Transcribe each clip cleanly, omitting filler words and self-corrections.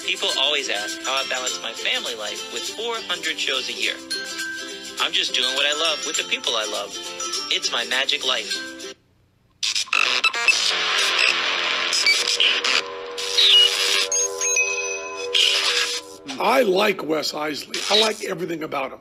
People always ask how I balance my family life with 400 shows a year. I'm just doing what I love with the people I love. It's my magic life. I like Wes Iseli. I like everything about him.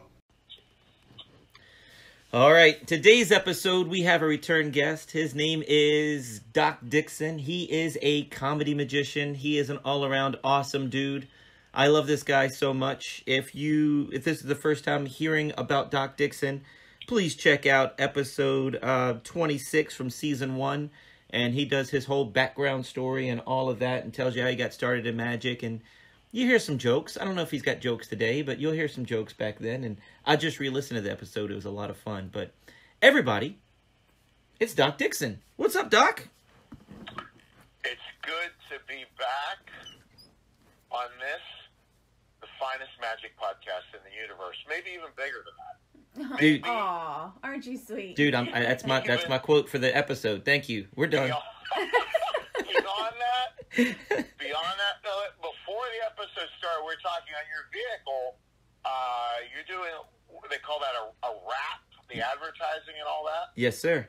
All right, today's episode, we have a return guest. His name is Doc Dixon. He is a comedy magician. He is an all-around awesome dude. I love this guy so much. If this is the first time hearing about Doc Dixon, please check out episode 26 from season 1. And he does his whole background story and all of that and tells you how he got started in magic. And you hear some jokes. I don't know if he's got jokes today, but you'll hear some jokes back then. And I just re-listened to the episode. It was a lot of fun. But everybody, it's Doc Dixon. What's up, Doc? It's good to be back on this, the finest magic podcast in the universe. Maybe even bigger than that. Dude, aw, aren't you sweet? Dude, that's my quote for the episode. Thank you. We're done. Beyond that, before the episode started, we were talking on your vehicle. You're doing, they call that a wrap, the advertising and all that. Yes, sir.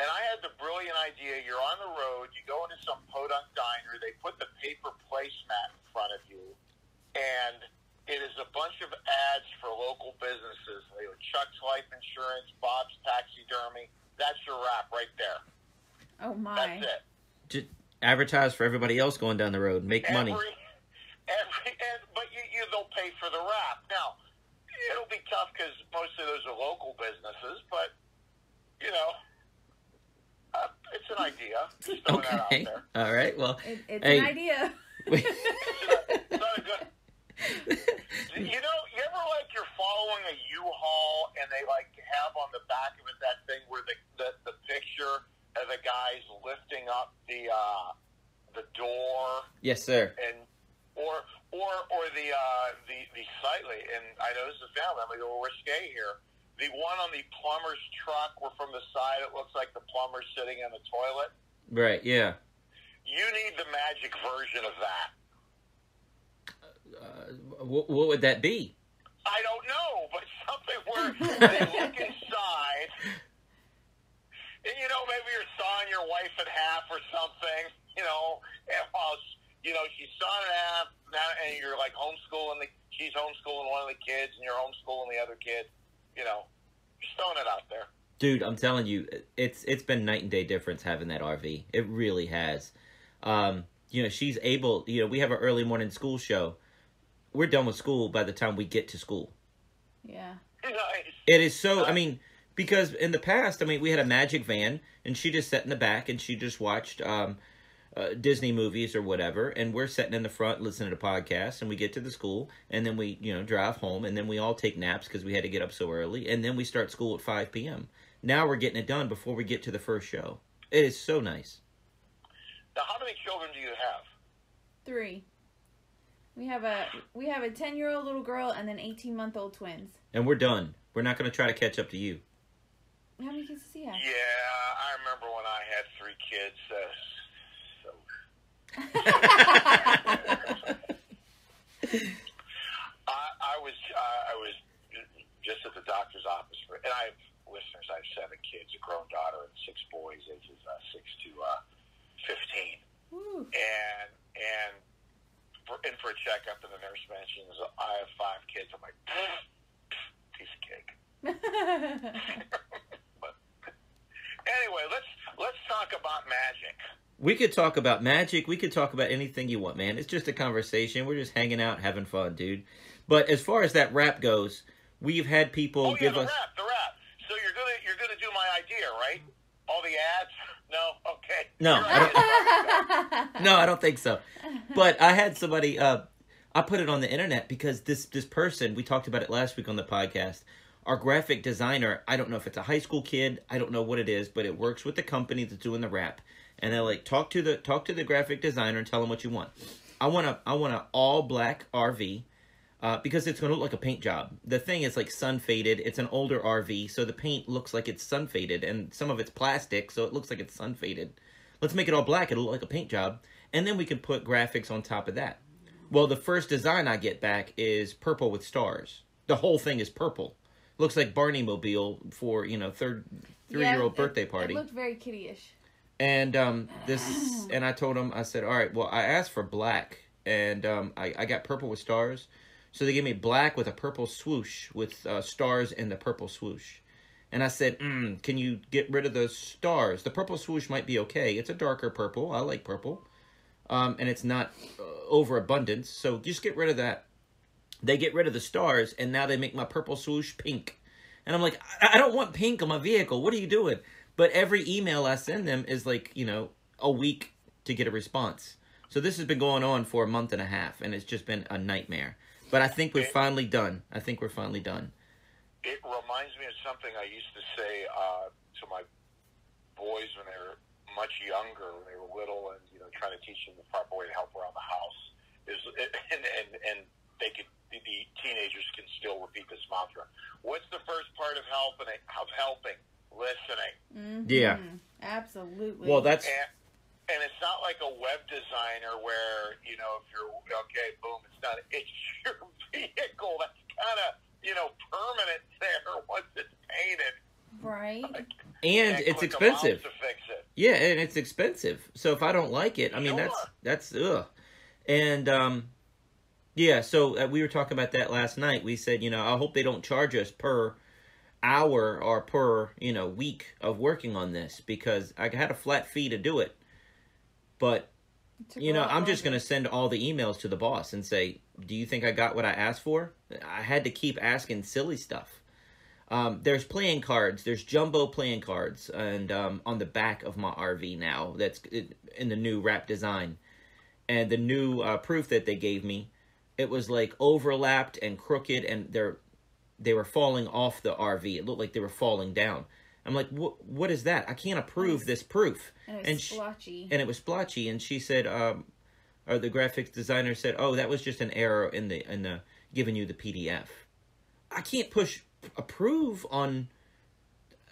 And I had the brilliant idea. You're on the road. You go into some podunk diner. They put the paper placemat in front of you, and it is a bunch of ads for local businesses. Chuck's Life Insurance, Bob's Taxidermy. That's your wrap right there. Oh, my. That's it. Just advertise for everybody else going down the road. Make money. But they'll pay for the wrap. Now, it'll be tough because most of those are local businesses, but, it's an idea. Just throwing that out there. All right. Well, it's an idea. It's not a good... You ever you're following a U-Haul and they have on the back of it that thing where the picture of the guy's lifting up the door? Yes, sir. And or the slightly, and I know this is family, I'm a little risque here. The one on the plumber's truck where from the side it looks like the plumber's sitting in the toilet. Right, yeah. You need the magic version of that. What would that be? I don't know, but something where they look inside, and maybe you're sawing your wife in half or something, and while she's sawing in half, and you're homeschooling she's homeschooling one of the kids, and you're homeschooling the other kid, just throwing it out there. Dude, I'm telling you, it's been night and day difference having that RV. It really has. She's able. We have an early morning school show. We're done with school by the time we get to school. Yeah. Nice. It is so, because in the past, we had a magic van, and she just sat in the back, and she just watched Disney movies or whatever, and we're sitting in the front listening to podcasts, and we get to the school, and then we, drive home, and then we all take naps because we had to get up so early, and then we start school at 5 p.m. Now we're getting it done before we get to the first show. It is so nice. Now, how many children do you have? 3. We have a 10-year-old little girl and then 18-month-old twins. And we're done. We're not going to try to catch up to you. How many kids does he have? Yeah, I remember when I had 3 kids. I was just at the doctor's office and I have listeners. I have 7 kids, a grown daughter and 6 boys, ages 6 to 15. Woo. And for a checkup, and the nurse mentions I have 5 kids. I'm like, piece of cake. But anyway, let's talk about magic. We could talk about magic. We could talk about anything you want, man. It's just a conversation. We're just hanging out, having fun, dude. But as far as that rap goes, we've had people give us the rap. So you're gonna do my idea, right? All the ads? No, okay. No, I don't think so. But I had somebody. I put it on the internet because this person, we talked about it last week on the podcast. Our graphic designer, I don't know if it's a high school kid, I don't know what it is, but it works with the company that's doing the rap. And they're like, talk to the graphic designer and tell him what you want. I want an all black RV because it's going to look like a paint job. The thing is like sun faded. It's an older RV, so the paint looks like it's sun faded, and some of it's plastic, so it looks like it's sun faded. Let's make it all black. It'll look like a paint job, and then we can put graphics on top of that. Well, the first design I get back is purple with stars. The whole thing is purple. Looks like Barney Mobile for, you know, three-year-old birthday party. It looked very kiddie-ish. And and I told him, I said, all right, well, I asked for black, and I got purple with stars. So they gave me black with a purple swoosh with stars in the purple swoosh. And I said, can you get rid of the stars? The purple swoosh might be okay. It's a darker purple. I like purple. And it's not overabundance. So just get rid of that. They get rid of the stars, and now they make my purple swoosh pink. And I'm like, I don't want pink on my vehicle. What are you doing? But every email I send them is like, you know, a week to get a response. So this has been going on for a month and a half, and it's just been a nightmare. But I think we're finally done. I think we're finally done. It reminds me of something I used to say to my boys when they were much younger, when they were little, and, you know, trying to teach them the proper way to help around the house. And they could, the teenagers can still repeat this mantra. What's the first part of helping? Listening. Mm-hmm. Yeah. Absolutely. Well, that's... And it's not like a web designer where, you know, if you're, okay, boom, it's done. It's your vehicle that's kind of, you know, permanent there once it's painted. Right. And it's expensive. To fix it. Yeah, and it's expensive. So if I don't like it, I mean, Sure. that's ugh. And, yeah, so we were talking about that last night. We said, you know, I hope they don't charge us per hour or per, you know, week of working on this, because I had a flat fee to do it. But, you know, I'm just going to send all the emails to the boss and say, do you think I got what I asked for? I had to keep asking silly stuff. There's playing cards. There's jumbo playing cards and on the back of my RV now. That's in the new wrap design. And the new proof that they gave me, it was like overlapped and crooked, and they were falling off the RV. It looked like they were falling down. I'm like, what is that? I can't approve this proof. And it was splotchy. And it was splotchy. And she said, or the graphics designer said, oh, that was just an error in the giving you the PDF. I can't push approve on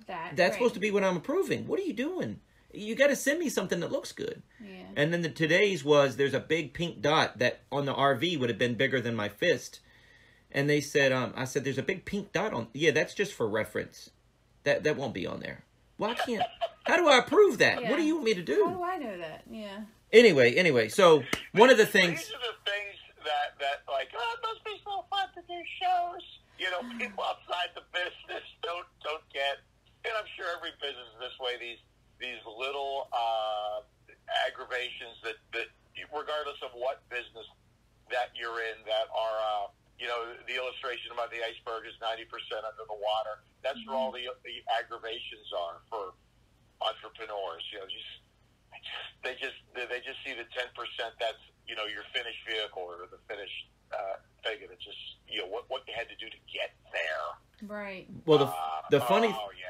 that. That's supposed to be what I'm approving. What are you doing? You got to send me something that looks good. Yeah. And then today's was, there's a big pink dot that on the RV would have been bigger than my fist. And they said, I said, there's a big pink dot on. Yeah, that's just for reference. That won't be on there. Well, I can't. How do I approve that? Yeah. What do you want me to do? How do I know that? Yeah. Anyway, so one of the things... These are the things that like, oh, it must be so fun to do shows. You know, people outside the business don't get, and I'm sure every business is this way, these little aggravations that regardless of what business that you're in, that are, you know, the illustration about the iceberg is 90% under the water. That's where all the aggravations are for entrepreneurs. You know, they just see the 10% that's, you know, your finished vehicle or the finished thing, and it's just, you know, what you had to do to get there. Right. Well, the funny... Oh, yeah.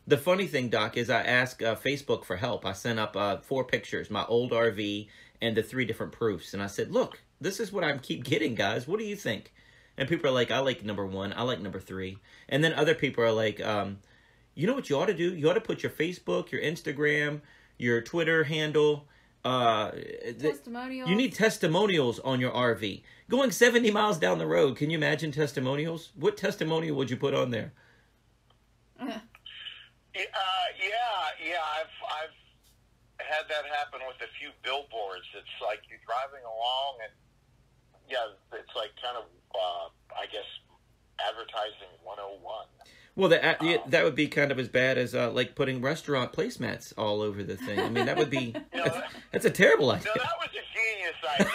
The funny thing, Doc, is I asked Facebook for help. I sent up 4 pictures, my old RV and the 3 different proofs. And I said, look, this is what I keep getting, guys. What do you think? And people are like, I like number 1. I like number 3. And then other people are like, you know what you ought to do? You ought to put your Facebook, your Instagram, your Twitter handle. Testimonials. You need testimonials on your RV. Going 70 miles down the road, can you imagine testimonials? What testimonial would you put on there? I've had that happen with a few billboards. It's like you're driving along, and it's like kind of, I guess, advertising 101. Well, that would be kind of as bad as like putting restaurant placemats all over the thing. I mean, that would be that's a terrible idea. No, that was a genius idea.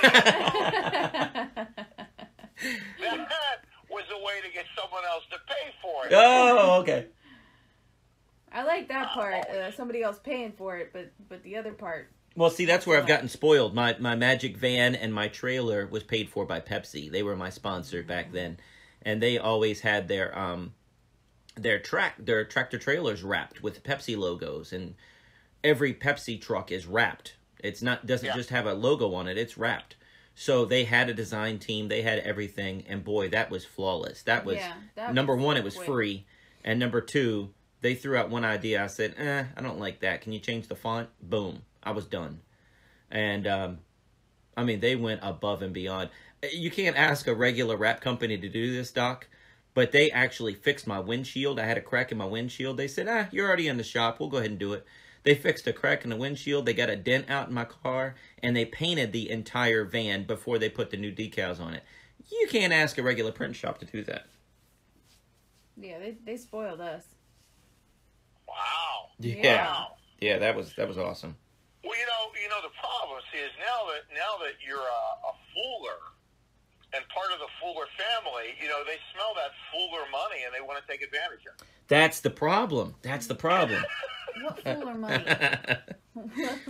That was a way to get someone else to pay for it. Oh, okay. I like that part. Somebody else paying for it, but the other part. Well, see, that's where I've gotten spoiled. My Magic van and my trailer was paid for by Pepsi. They were my sponsor back then, and they always had their tractor trailers wrapped with Pepsi logos, and every Pepsi truck is wrapped. It's not doesn't just have a logo on it; it's wrapped. So they had a design team. They had everything, and boy, that was flawless. That was number 1. It was free, and number 2. They threw out one idea. I said, I don't like that. Can you change the font? Boom. I was done. And I mean, they went above and beyond. You can't ask a regular wrap company to do this, Doc, but they actually fixed my windshield. I had a crack in my windshield. They said, you're already in the shop. We'll go ahead and do it. They fixed a crack in the windshield. They got a dent out in my car, and they painted the entire van before they put the new decals on it. You can't ask a regular print shop to do that. Yeah, they spoiled us. Wow. Yeah. Wow. Yeah, that was awesome. Well, the problem is now that you're a Fuller and part of the Fuller family, they smell that Fuller money and they want to take advantage of it. That's the problem. What Fuller money?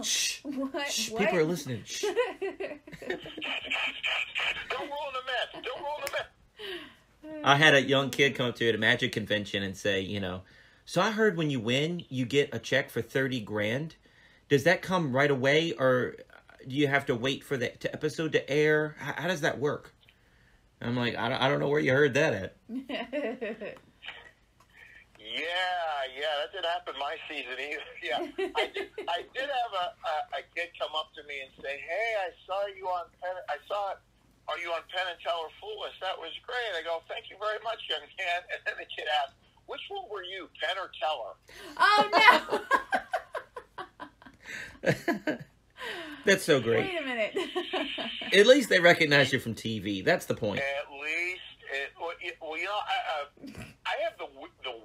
Shh. What? Shh. What? People are listening. Shh. Don't roll in the mess. Don't roll in the mess. I had a young kid come up to me at a Magic convention and say, so I heard when you win, you get a check for $30,000. Does that come right away, or do you have to wait for the episode to air? How does that work? I'm like, I don't know where you heard that at. Yeah, that didn't happen my season either. Yeah, I did have a kid come up to me and say, "Hey, I saw you on Penn. Are you on Penn and Teller Foolish? That was great." I go, "Thank you very much, young man." And then the kid asked, "Which one were you, Penn or Teller?" Oh no! That's so great. Wait a minute. At least they recognize you from TV. That's the point. At least, I have the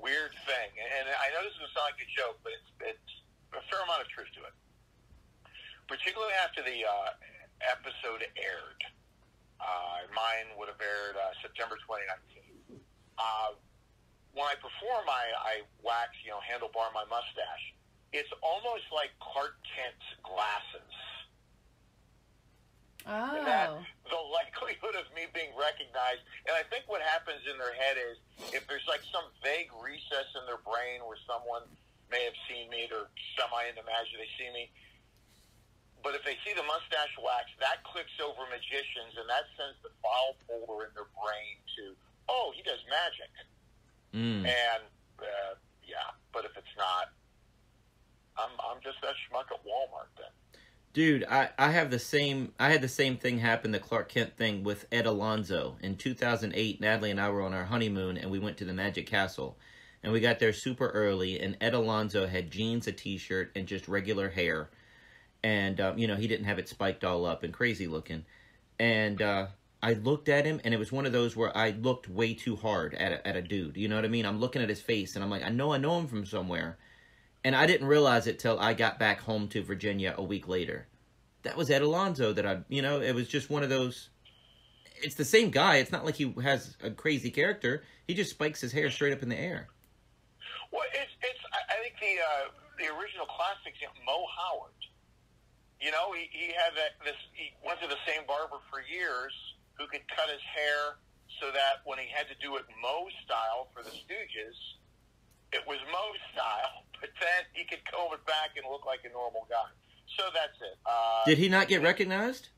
weird thing, and I know this is going to sound like a joke, but it's a fair amount of truth to it. Particularly after the episode aired. Mine would have aired September 2019. When I perform, I wax, handlebar my mustache. It's almost like Clark Kent's glasses. Oh. That the likelihood of me being recognized, and I think what happens in their head is if there's like some vague recess in their brain where someone may have seen me, they're semi-imagine they see me. But if they see the mustache wax, that clicks over magicians, and that sends the file folder in their brain to, oh, he does magic. And yeah, but if it's not, I'm just that schmuck at Walmart then. Dude, I had the same thing happen, the Clark Kent thing with Ed Alonzo. In 2008, Natalie and I were on our honeymoon, and we went to the Magic Castle. And we got there super early, and Ed Alonzo had jeans, a t-shirt, and just regular hair. And, he didn't have it spiked all up and crazy looking. And I looked at him, and it was one of those where I looked way too hard at a dude. You know what I mean? I'm looking at his face, and I'm like, I know him from somewhere. And I didn't realize it till I got back home to Virginia a week later. That was Ed Alonzo that it was just one of those. It's the same guy. It's not like he has a crazy character. He just spikes his hair straight up in the air. Well, I think the original classics, Mo Howard. He had he went to the same barber for years who could cut his hair so that when he had to do it Mo style for the Stooges, it was Mo style, but then he could comb it back and look like a normal guy. So that's it. Did he not get recognized?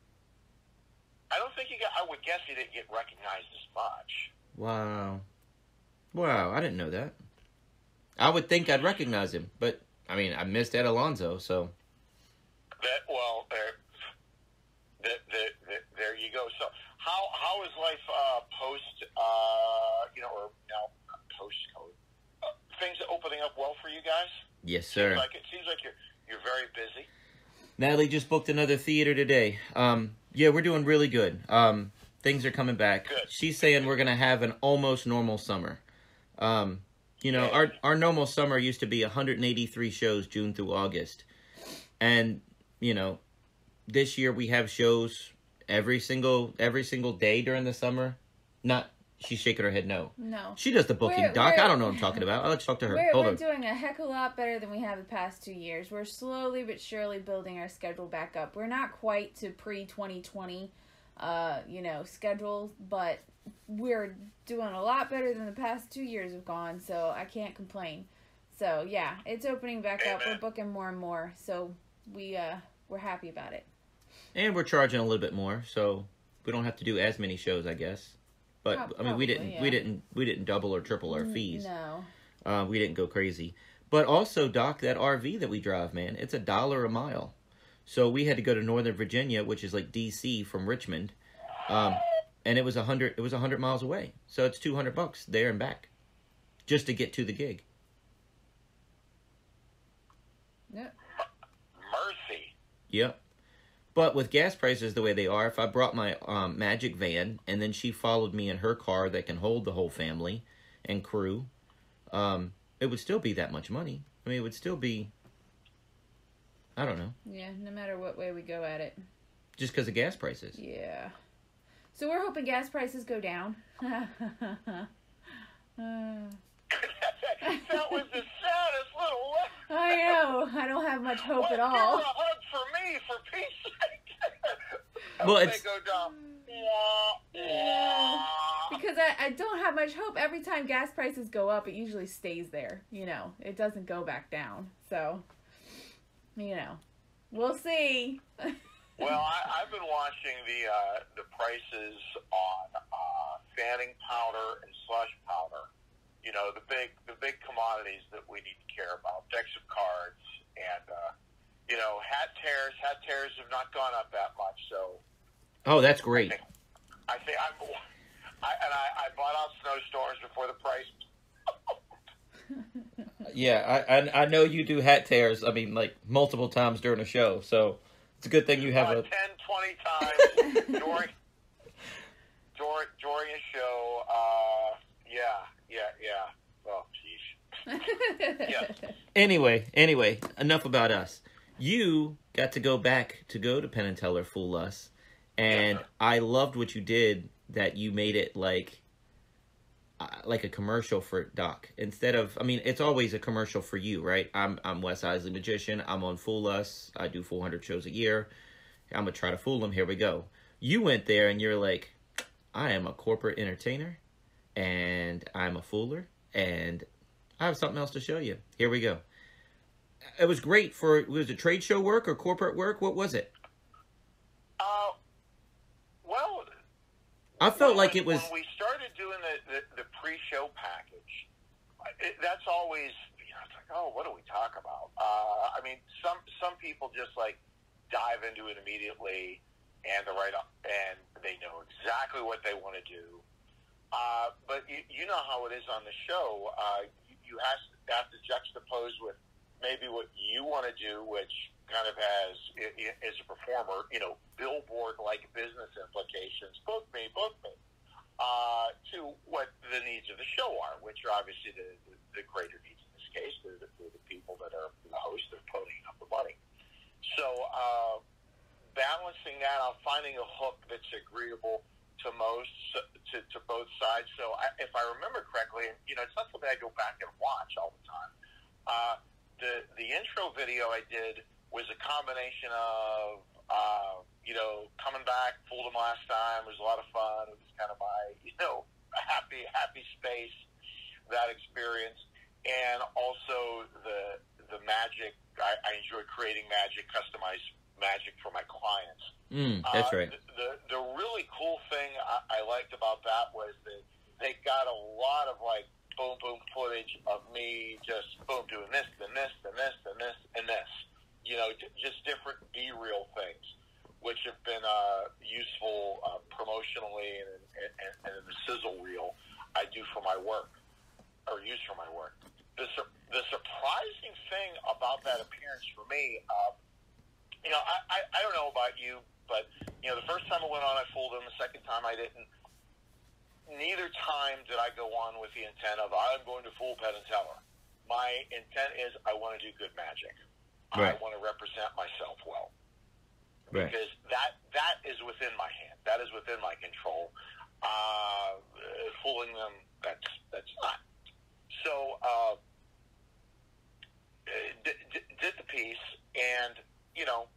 I don't think he got. I would guess he didn't get recognized as much. Wow, I didn't know that. I would think I'd recognize him, but I missed Ed Alonzo, so. There you go. So how is life post or now post COVID? Things opening up well for you guys? Yes, sir. It seems like you're very busy. Natalie just booked another theater today. Yeah, we're doing really good. Things are coming back. Good. She's saying we're gonna have an almost normal summer. Our normal summer used to be 183 shows June through August, and this year we have shows every single day during the summer. She's shaking her head no. No. She does the booking, Doc. I don't know what I'm talking about. I'll let you talk to her. We're doing a heck of a lot better than we have the past 2 years. We're slowly but surely building our schedule back up. We're not quite to pre-2020, schedule, but we're doing a lot better than the past 2 years have gone, so I can't complain. So, yeah, it's opening back up. We're booking more and more, so we're happy about it. And we're charging a little bit more, so we don't have to do as many shows, I guess. But we didn't double or triple our fees. No. We didn't go crazy. But also, Doc, that RV that we drive, man, it's $1 a mile. So we had to go to Northern Virginia, which is like D.C. from Richmond, and it was 100 miles away. So it's $200 there and back, just to get to the gig. Yep. Mercy. Yep. But with gas prices the way they are, if I brought my Magic van and then she followed me in her car that can hold the whole family and crew, it would still be that much money. I mean, it would still be, I don't know. Yeah, no matter what way we go at it. Just because of gas prices. Yeah. So we're hoping gas prices go down. That was the saddest little laugh. I know. I don't have much hope at all. Give her a hug for me, for peace sake. Well, They it's go down. Yeah. Because I don't have much hope. Every time gas prices go up, it usually stays there. You know, it doesn't go back down. So, you know, we'll see. Well, I've been watching the prices on fanning powder and slush powder. You know, the big commodities that we need to care about, decks of cards, and you know, hat tears. Hat tears have not gone up that much, so. Oh, that's great. I think I bought out snowstorms before the price. Yeah, I know you do hat tears. I mean, like multiple times during a show, so it's a good thing you have 10, 20 times during a show. Yeah. Well, geez. Yeah. Anyway, enough about us. You got to go back to go to Penn and Teller Fool Us, and I loved what you did. That you made it like a commercial for Doc instead of. I mean, it's always a commercial for you, right? I'm Wes Iseli Magician. I'm on Fool Us. I do 400 shows a year. I'm gonna try to fool them. Here we go. You went there and you're like, I am a corporate entertainer, and I'm a fooler, and I have something else to show you. Here we go. It was great for, was it trade show work or corporate work? What was it? Well, I felt like it was. When we started doing the pre-show package, that's always, you know, it's like, oh, what do we talk about? I mean, some people just like dive into it immediately, and and they know exactly what they want to do. But you know how it is on the show. You have to juxtapose with maybe what you want to do, which kind of has, as a performer, you know, billboard-like business implications, both me, to what the needs of the show are, which are obviously the greater needs in this case. They're the people that are the hosts that are putting up the money. So balancing that out, finding a hook that's agreeable to most, to both sides. So if I remember correctly, and you know, it's not something I go back and watch all the time. The intro video I did was a combination of you know, coming back, fooled him last time. It was a lot of fun. It was kind of my, you know, happy space, that experience, and also the magic. I enjoy creating magic, customized magic for my clients. That's right. The really cool thing I liked about that was that they got a lot of like boom footage of me just boom doing this, then this, then this, then this, and this. You know, just different B-reel things, which have been useful promotionally and in the sizzle reel I do for my work, or use for my work. The surprising thing about that appearance for me, you know, I don't know about you, but, you know, the first time I went on, I fooled him. The second time I didn't. Neither time did I go on with the intent of, I'm going to fool Penn and Teller. My intent is I want to do good magic. Right. I want to represent myself well. Right. Because that is within my hand. That is within my control. Fooling them, that's not. So did the piece, and you know,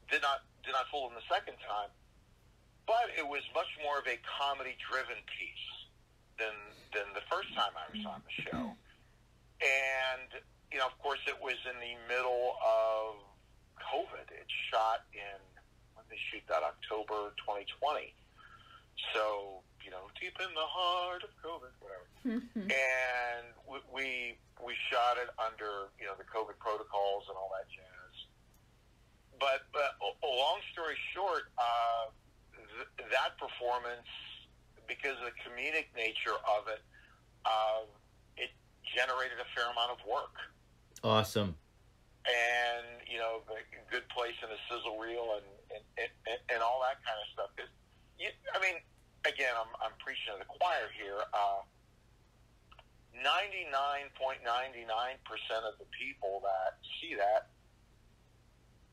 did not fool them the second time. But it was much more of a comedy-driven piece than the first time I was on the show. And you know, of course, it was in the middle of COVID. It shot in, when did they shoot that? October 2020. So, you know, deep in the heart of COVID, whatever. And we shot it under, you know, the COVID protocols and all that jazz. but long story short, that performance, because of the comedic nature of it, it generated a fair amount of work. Awesome. And, you know, a good place in a sizzle reel and all that kind of stuff. I mean, again, I'm preaching to the choir here. 99.99% of the people that see that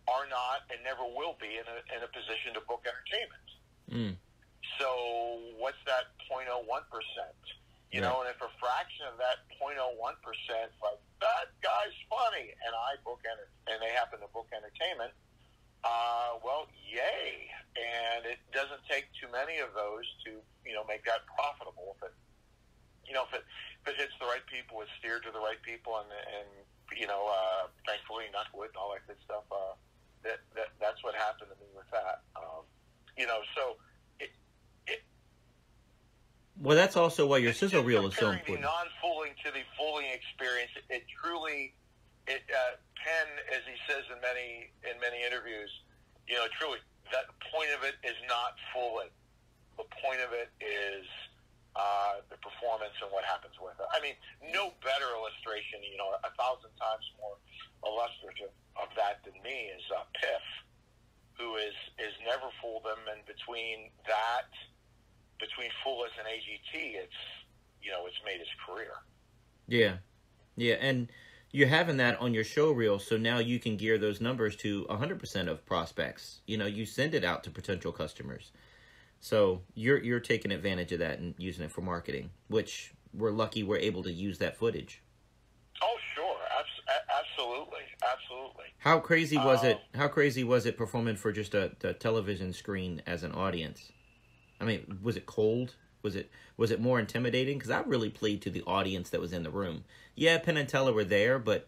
are not and never will be in a position to book entertainment. Mm. So what's that 0.01%? You know, and if a fraction of that 0.01%, like, that guy's funny, and and they happen to book entertainment, well, yay. And it doesn't take too many of those to, you know, make that profitable. If it hits the right people, it's steered to the right people, and you know, thankfully, knock wood and all that good stuff, that's what happened to me with that. You know, so well, that's also why your sizzle reel is so important. important. The non-fooling to the fooling experience, it truly, Penn, as he says in many interviews, you know, truly, that point of it is not fooling. The point of it is the performance and what happens with it. I mean, no better illustration, you know, 1,000 times more illustrative of that than me is Piff, who is never fooled them, and between Foolish and AGT, it's made his career. Yeah, and you're having that on your show reel, so now you can gear those numbers to 100% of prospects. You know, you send it out to potential customers. So you're taking advantage of that and using it for marketing, which we're lucky we're able to use that footage. Oh, sure. Absolutely. How crazy was it? How crazy was it performing for just a television screen as an audience? I mean, was it cold? Was it more intimidating? Because I really played to the audience that was in the room. Yeah, Penn and Teller were there, but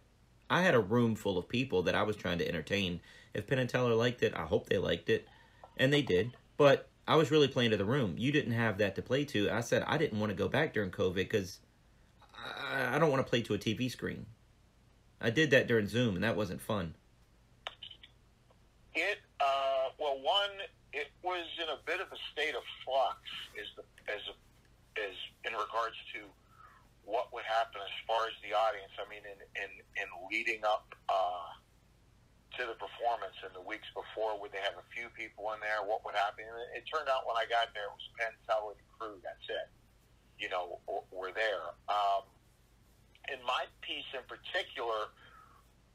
I had a room full of people that I was trying to entertain. If Penn and Teller liked it, I hope they liked it, and they did. But I was really playing to the room. You didn't have that to play to. I said I didn't want to go back during COVID because I don't want to play to a TV screen. I did that during Zoom, and that wasn't fun. It was in a bit of a state of flux as in regards to what would happen as far as the audience. I mean, in leading up to the performance in the weeks before, would they have a few people in there? What would happen? And it turned out when I got there, it was Penn, Teller, and crew. That's it. You know, were there. In my piece in particular,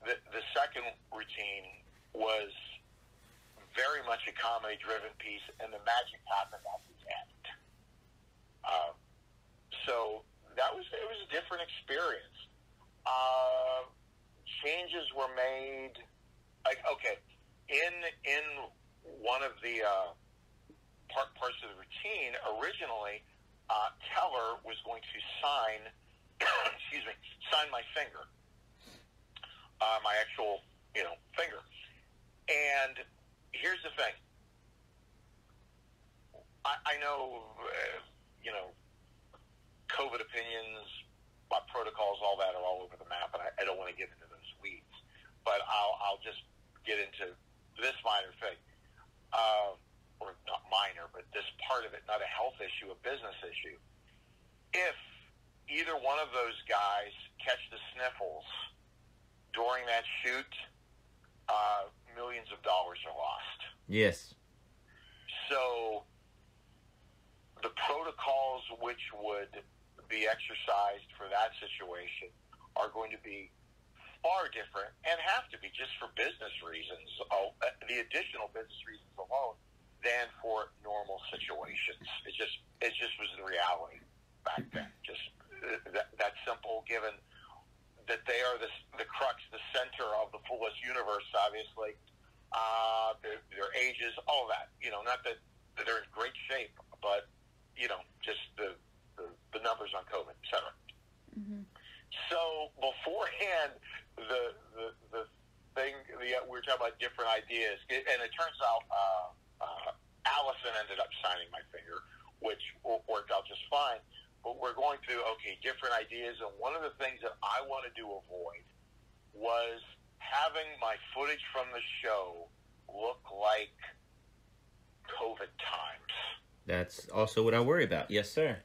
the second routine was very much a comedy-driven piece, and the magic happened at the end. So it was a different experience. Changes were made. Like, okay, in one of the parts of the routine, originally, Teller was going to sign my finger, my actual, finger. And here's the thing. I know, COVID opinions, protocols, all that are all over the map, and I don't want to get into those weeds. But I'll just get into this minor thing, or not minor, but this part of it, not a health issue, a business issue. If either one of those guys catch the sniffles during that shoot, millions of dollars are lost. Yes. So the protocols which would be exercised for that situation are going to be far different and have to be just for business reasons, the additional business reasons alone, than for normal situations. It just was the reality back then. Just that simple, given that they are the crux, the center of the fullest universe, obviously. Their ages, all that. Not that they're in great shape, but, just the numbers on COVID, et cetera. Mm-hmm. So beforehand, the thing, we were talking about different ideas, and it turns out Allison ended up signing my finger, which worked out just fine. But we're going through, different ideas, and one of the things that I wanted to avoid was having my footage from the show look like COVID times. That's also what I worry about. Yes, sir.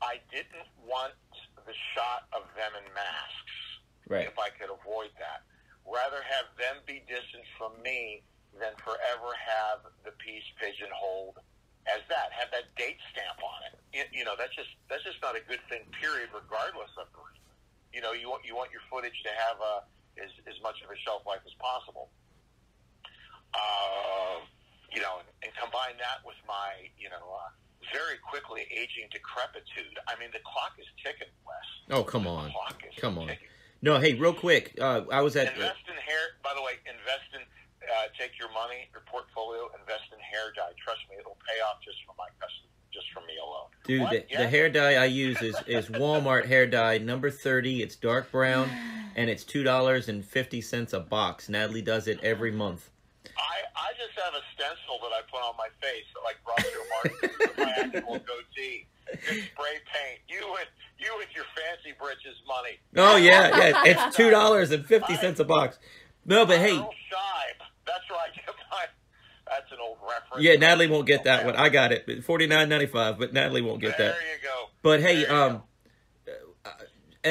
I didn't want the shot of them in masks, Right. if I could avoid that. Rather have them be distant from me than forever have the piece pigeonholed as that. Have that date stamp on it. You know, that's just not a good thing, period, regardless of the reason. You know, you want your footage to have as much of a shelf life as possible. You know, and combine that with my, very quickly aging decrepitude. I mean, the clock is ticking, Wes. Oh, come on. The clock is Come on. ticking. No, hey, real quick. I was at... Invest in hair, by the way, take your money, your portfolio, invest in hair dye. Trust me, it'll pay off just from me alone. Dude, the hair dye I use is Walmart hair dye, number 30. It's dark brown, and it's $2.50 a box. Natalie does it every month. I just have a stencil that I put on my face, like Groucho Marx, with my actual goatee. Just spray paint. You with your fancy britches money. Oh, yeah. It's $2.50 a box. No, but hey... Earl Scheib. That's right. That's an old reference. Yeah, Natalie won't get that one. I got it. $49.95, but Natalie won't get that. There you go. But hey,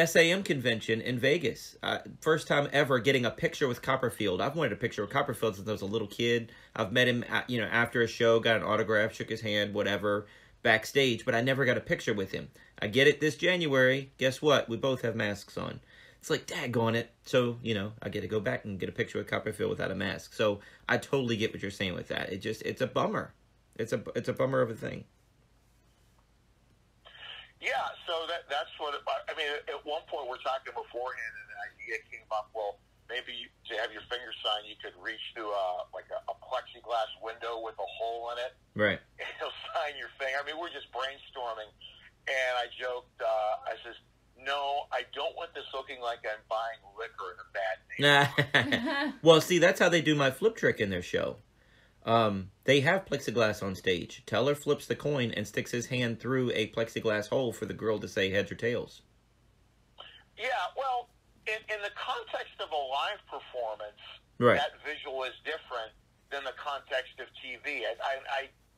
SAM convention in Vegas. First time ever getting a picture with Copperfield. I've wanted a picture with Copperfield since I was a little kid. I've met him, after a show, got an autograph, shook his hand, whatever, backstage, but I never got a picture with him. I get it this January. Guess what? We both have masks on. It's like, daggone it. So, I get to go back and get a picture with Copperfield without a mask. So I totally get what you're saying with that. It's a bummer. It's a bummer of a thing. Yeah, so that's what I mean. At one point, we're talking beforehand, and an idea came up. Well, maybe to have your finger sign, you could reach through a plexiglass window with a hole in it. Right. And he'll sign your finger. I mean, we're just brainstorming, and I joked. I says, "No, I don't want this looking like I'm buying liquor in a bad neighborhood." Well, see, that's how they do my flip trick in their show. They have plexiglass on stage. Teller flips the coin and sticks his hand through a plexiglass hole for the girl to say heads or tails. Yeah, well, in the context of a live performance, right, that visual is different than the context of TV.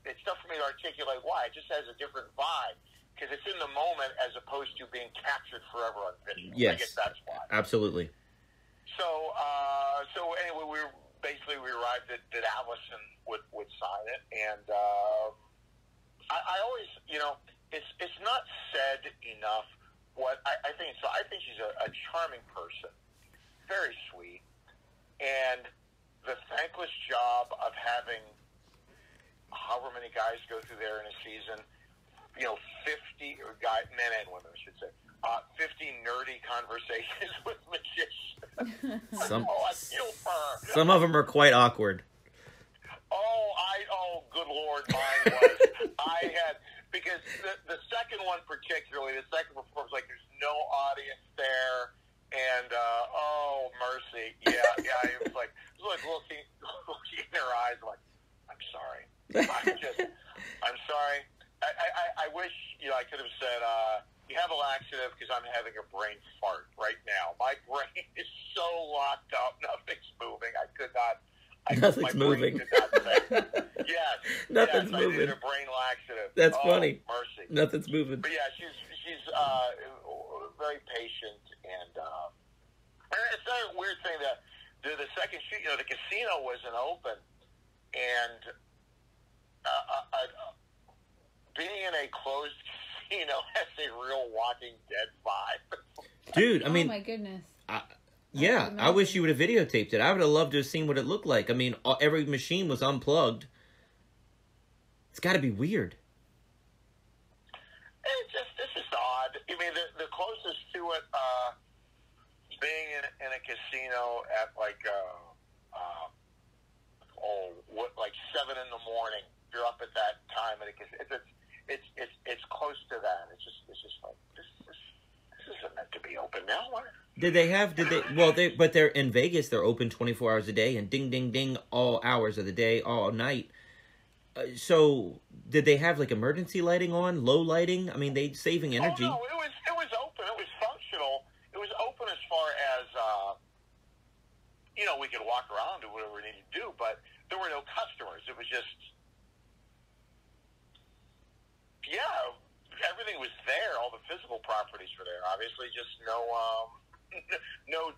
It's tough for me to articulate why. It just has a different vibe because it's in the moment as opposed to being captured forever on video. Yes, I guess that's why. Absolutely. So anyway, we arrived at Allison would sign it, and I always, it's not said enough what I think. So I think she's a charming person, very sweet, and the thankless job of having however many guys go through there in a season, 50 men and women, I should say. 50 nerdy conversations with magicians. Some of them are quite awkward. Oh, good Lord, mine was. Because the second one particularly, the second performance, like there's no audience there, and mercy, yeah, it was like looking in their eyes, like, I'm sorry, I'm sorry. I wish I could have said, you have a laxative because I'm having a brain fart right now. My brain is so locked up, nothing's moving. Nothing's moving. Yes. Nothing's yes, moving. I need a brain laxative. That's funny. Mercy. Nothing's moving. But yeah, she's very patient, and it's not a weird thing that the second shoot, the casino wasn't open, and being in a closed casino has a real Walking Dead vibe. Dude, I mean, oh my goodness. Yeah, I wish you would have videotaped it. I would have loved to have seen what it looked like. I mean, every machine was unplugged. It's got to be weird. It's just odd. I mean, the closest to it, being in a casino at like 7 in the morning. You're up at that time, and it's close to that. It's just like this isn't meant to be open now. But they're in Vegas. They're open 24 hours a day and ding, ding, ding, all hours of the day, all night. So did they have like emergency lighting on, low lighting? I mean, they saving energy. Oh, no, it was open. It was functional. It was open as far as, we could walk around, do whatever we needed to do, but there were no customers. It was just, everything was there. All the physical properties were there. Obviously, just no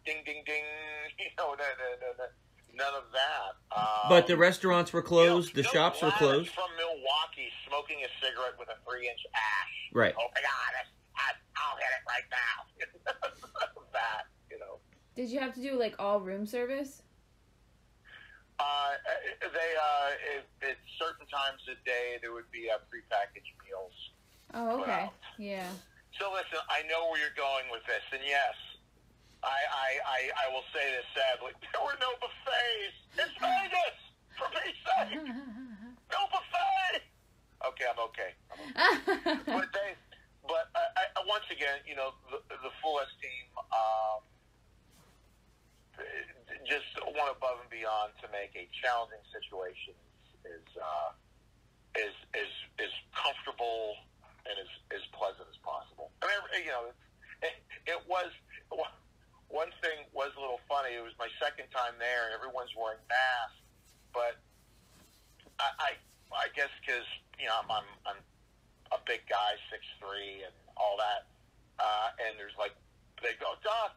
ding, ding, ding. None of that. But the restaurants were closed. The shops were closed. From Milwaukee, smoking a cigarette with a 3-inch ash. Right. Oh my God! I'll hit it right now. That. Did you have to do like all room service? At certain times of day, there would be prepackaged meals. Oh, okay. Yeah. So listen, I know where you're going with this, and yes, I will say this sadly: there were no buffets. It's Vegas, for Pete's sake. No buffet. Okay, I'm okay. But once again, the Full S team just went above and beyond to make a challenging situation is comfortable and as pleasant as possible. I mean, it was, one thing was a little funny. It was my second time there, and everyone's wearing masks. But I guess because I'm a big guy, 6'3", and all that, and there's like they go Doc.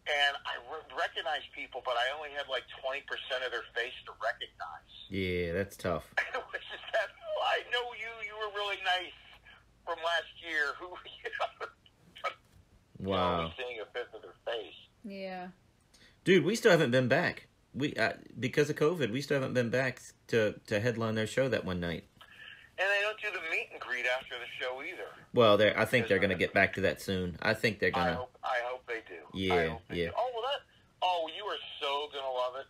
And I recognize people, but I only had like 20% of their face to recognize. Yeah, that's tough. Which is that, I know you were really nice from last year. Who, Wow. Seeing a fifth of their face. Yeah. Dude, we still haven't been back. We because of COVID, we still haven't been back to headline their show that one night. And they don't do the meet and greet after the show either. Well, I think they're going to get back to that soon. I think they're going to. I hope they do. Yeah. Do. Oh, you are so going to love it.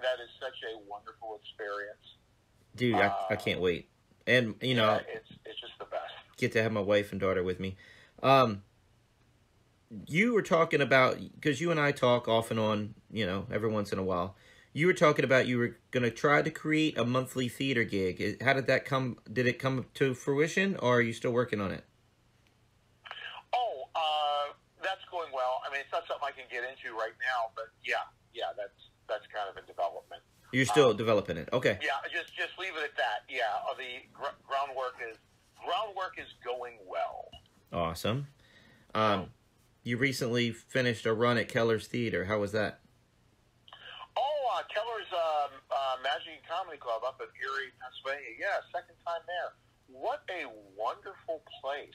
That is such a wonderful experience. Dude, I can't wait. And, it's just the best. Get to have my wife and daughter with me. You were talking about, because you and I talk off and on, every once in a while. You were talking about you were going to try to create a monthly theater gig. How did that come? Did it come to fruition, or are you still working on it? Oh, that's going well. I mean, it's not something I can get into right now, but yeah, that's kind of in development. You're still developing it, okay? Yeah, just leave it at that. Yeah, the groundwork is going well. Awesome. You recently finished a run at Keller's Theater. How was that? Keller's Magic Comedy Club up in Erie, Pennsylvania. Yeah, second time there. What a wonderful place.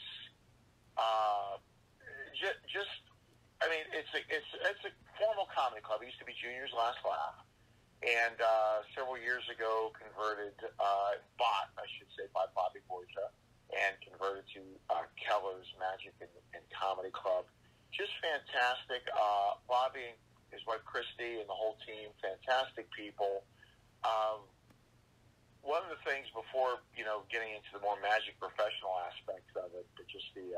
It's a formal comedy club. It used to be Junior's Last Laugh, and several years ago converted, bought by Bobby Borgia, and converted to Keller's Magic and Comedy Club. Just fantastic. Bobby, his wife Christy, and the whole team, fantastic people. One of the things before, getting into the more magic professional aspects of it, but just the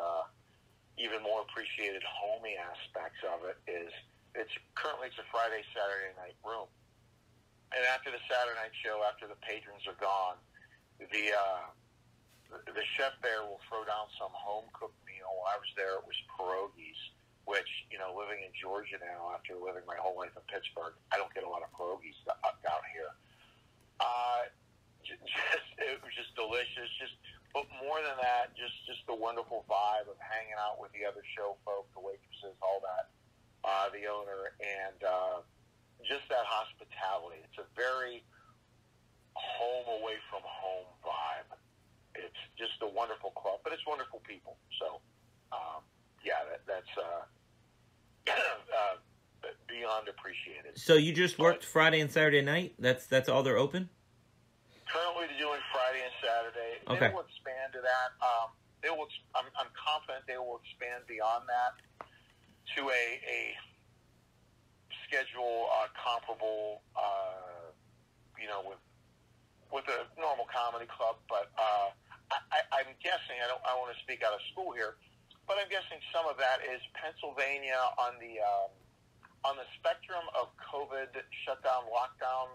even more appreciated homey aspects of it is it's a Friday, Saturday night room. And after the Saturday night show, after the patrons are gone, the chef there will throw down some home-cooked meal. When I was there, it was pierogies, which, living in Georgia now, after living my whole life in Pittsburgh, I don't get a lot of pierogies down here. It was just delicious. But more than that, just the wonderful vibe of hanging out with the other show folk, the waitresses, all that, the owner, and just that hospitality. It's a very home away from home vibe. It's just a wonderful club, but it's wonderful people. So, that's beyond appreciated. So you just worked Friday and Saturday night? That's all they're open? Currently doing Friday and Saturday. Okay. They will expand to that. I'm confident they will expand beyond that to a schedule comparable, with a normal comedy club. But I'm guessing, I don't want to speak out of school here, but I'm guessing some of that is Pennsylvania on the spectrum of COVID shutdown, lockdown,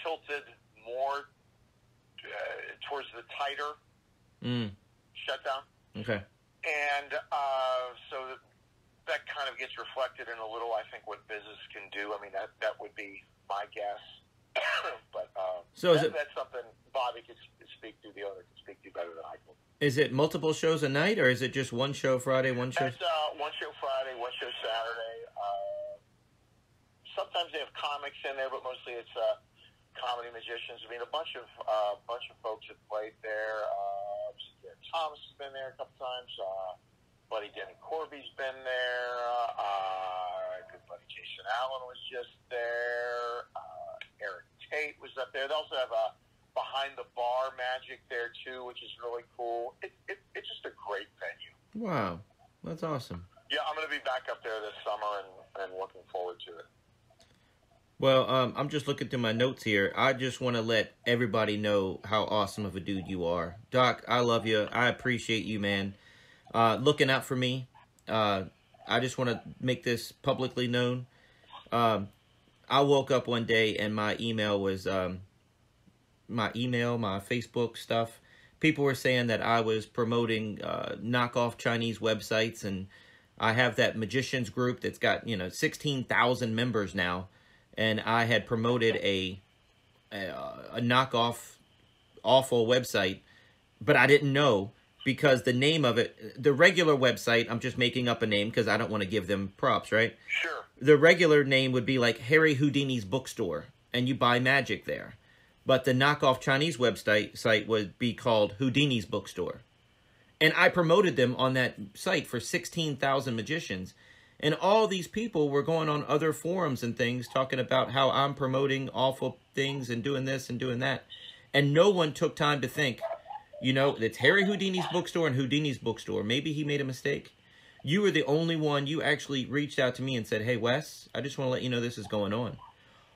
tilted more towards the tighter shutdown. Okay. And so that kind of gets reflected in a little, I think, what business can do. I mean, that would be my guess. But so that's something Bobby could speak to, the owner could speak to better than I can. Is it multiple shows a night, or is it just one show Friday, one show? It's one show Friday, one show Saturday. Sometimes they have comics in there, but mostly it's comedy magicians. I mean, a bunch of folks have played there. Thomas has been there a couple times. Buddy Denny Corby's been there. Good buddy Jason Allen was just there. Eric Tate was up there. They also have a behind the bar magic there too, which is really cool. It's just a great venue. Wow, that's awesome. Yeah, I'm going to be back up there this summer and looking forward to it. Well, I'm just looking through my notes here. I just want to let everybody know how awesome of a dude you are. Doc, I love you. I appreciate you, man. Looking out for me. I just want to make this publicly known. I woke up one day and my email was, my Facebook stuff. People were saying that I was promoting knockoff Chinese websites, and I have that magicians group that's got, 16,000 members now. And I had promoted a knockoff awful website, but I didn't know because the name of it, the regular website, I'm just making up a name because I don't want to give them props, right? Sure. The regular name would be like Harry Houdini's Bookstore, and you buy magic there. But the knockoff Chinese site would be called Houdini's Bookstore. And I promoted them on that site for 16,000 magicians. And all these people were going on other forums and things talking about how I'm promoting awful things and doing this and doing that. And no one took time to think, it's Harry Houdini's Bookstore and Houdini's Bookstore. Maybe he made a mistake. You were the only one. You actually reached out to me and said, hey, Wes, I just want to let you know this is going on.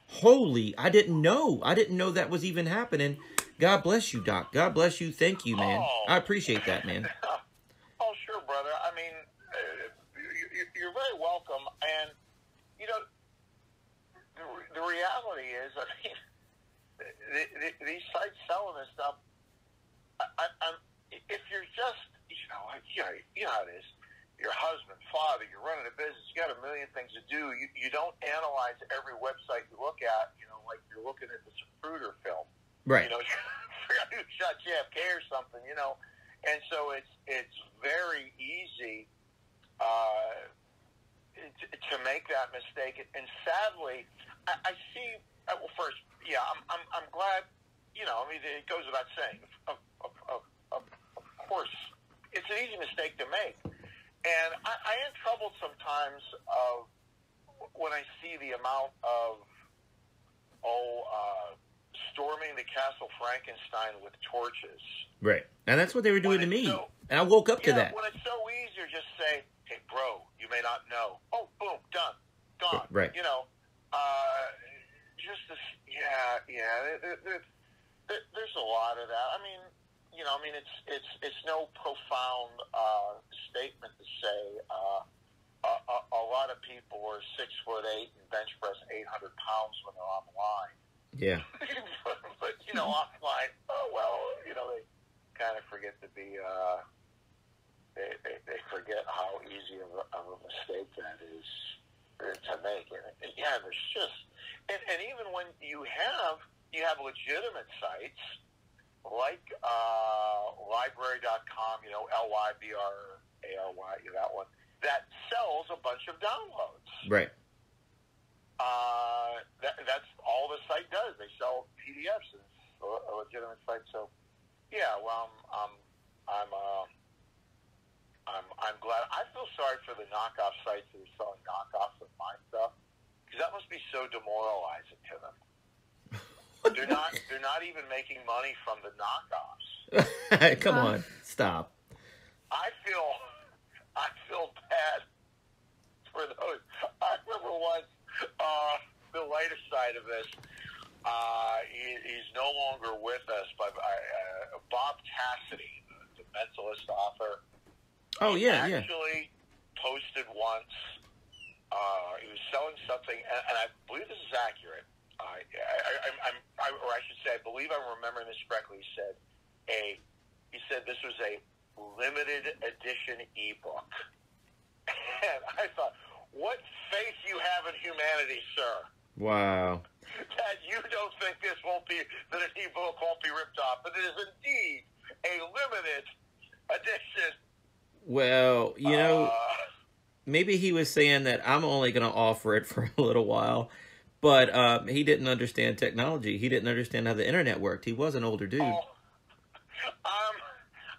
Holy, I didn't know. I didn't know that was even happening. God bless you, Doc. God bless you. Thank you, man. I appreciate that, man. Oh, sure, brother. I mean, you're very welcome. And, the reality is, I mean, these sites selling this stuff, if you're just, you know how it is. Your husband, father, you're running a business, you got a million things to do. You don't analyze every website you look at, like you're looking at the Zapruder film. Right. Forgot who shot JFK or something, And so it's very easy to make that mistake. And sadly, I see. Well, first, yeah, I'm glad. It goes without saying. Of course, it's an easy mistake to make, and I am troubled sometimes of when I see the amount of storming the Castle Frankenstein with torches. Right, and that's what they were doing to me. And I woke up to that. When it's so easy to just say, hey, bro, you may not know. Oh, boom, done. Gone. Right. Just this, there's a lot of that. I mean, it's no profound statement to say a lot of people are 6'8" and bench press 800 pounds when they're on the line. Yeah. But offline, they kind of forget to be. They forget how easy of a mistake that is to make. And yeah, there's just, and even when you have legitimate sites like library.com, LYBRARY, that one, that sells a bunch of downloads. Right. That's all the site does. They sell PDFs. It's a legitimate site. So, yeah. Well, I'm glad. I feel sorry for the knockoff sites that are selling knockoffs of my stuff because that must be so demoralizing to them. They're not even making money from the knockoffs. Come on, stop. I feel bad for those. I remember once the lighter side of this. He's no longer with us, but Bob Cassidy, the mentalist author. Oh yeah, actually posted once. He was selling something, and I believe this is accurate. Or I should say, I believe I'm remembering this correctly. He said this was a limited edition ebook, and I thought, what faith you have in humanity, sir? Wow. That you don't think that an ebook won't be ripped off, but it is indeed a limited edition. Well, maybe he was saying that I'm only going to offer it for a little while, but he didn't understand technology. He didn't understand how the internet worked. He was an older dude. Oh,